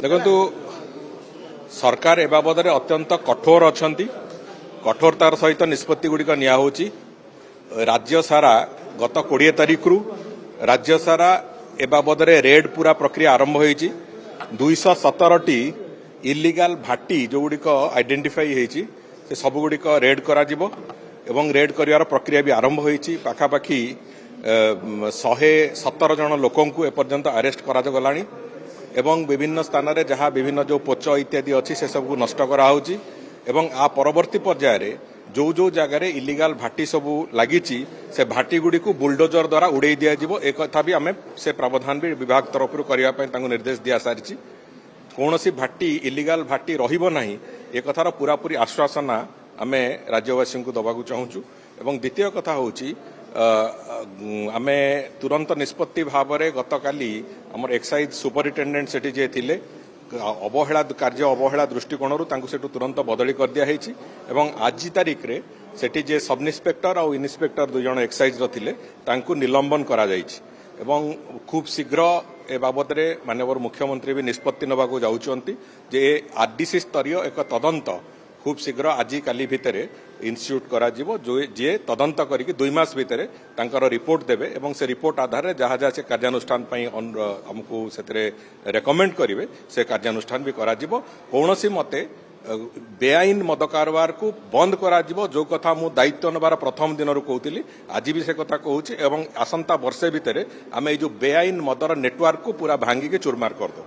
देखु सरकार ए बाबद अत्यंत कठोर अच्छा कठोरतार सहित निष्पत्ति गुड़िक निया राज्य सारा गत 20 तारिख रु राज्य सारा ए बाबद रेड पूरा प्रक्रिया आरंभ होईची 217 इल्लीगल भाटी जो गुड़िक आइडेंटिफाई होईची से सब गुड़िक रेड करा जिवो एवं रेड करिवार प्रक्रिया भी आरंभ होईची पाखापाखि 117 जन लोकंकु एपर्यंत अरेस्ट करा गलानी एवं विभिन्न स्थान रे जहाँ विभिन्न जो पोच इत्यादि अच्छी से सब नष्ट करा होची एवं आ परवर्ती पर्याय जो जो जगार इल्लीगल भाटी सब लगी से भाटी गुड़ी को बुलडोजर द्वारा उड़े दिज्व एक कथा भी आम से प्रावधान भी विभाग तरफ करने निर्देश दि सारी कौन सी भाटी इल्लीगल भाटी रहा एक कथार पूरापूरी आश्वासना आम राज्यवासी को दबाक चाहूँ एवं द्वितीय कथा हूँ आम तुरंत निष्पत्ति भाव में गतकाली आम एक्साइज सुपरिटेडेंट से थे अवहेला कार्य अवहेला दृष्टिकोण से तुरंत बदली कर दिखाई एवं आज तारिख रे सेठी जे सब इन्स्पेक्टर और इन्स्पेक्टर 2 जन एक्साइज रे निलंबन करा जायछि एवं खूब शीघ्र ए बाबद माननीय मुख्यमंत्री भी निष्पत्ति नबाकू जाउछंती जे आरडीसी स्तरीय एक तदंत खूब शीघ्र आज काली भितर इन्स्टिट्यूट करा जिवो जो जे तदंत करके 2 मास भितर तांकर रिपोर्ट देबे एवं से रिपोर्ट आधार जहाँ जहाँ से कार्यानुष्ठान पई हमको सेतरे रेकमेंड करिवे से कार्यानुष्ठान भी करा जिवो कौनसी मते बेआईन मद कारबार को बंद करा जिवो जो कथा मु दायित्व नबार प्रथम दिन कहूली आज भी से कथा कहूँ एवं आसंता वर्षे भितर आम जो बेआईन मदर नेटवर्क को पूरा भांगिके चूरमार करदो।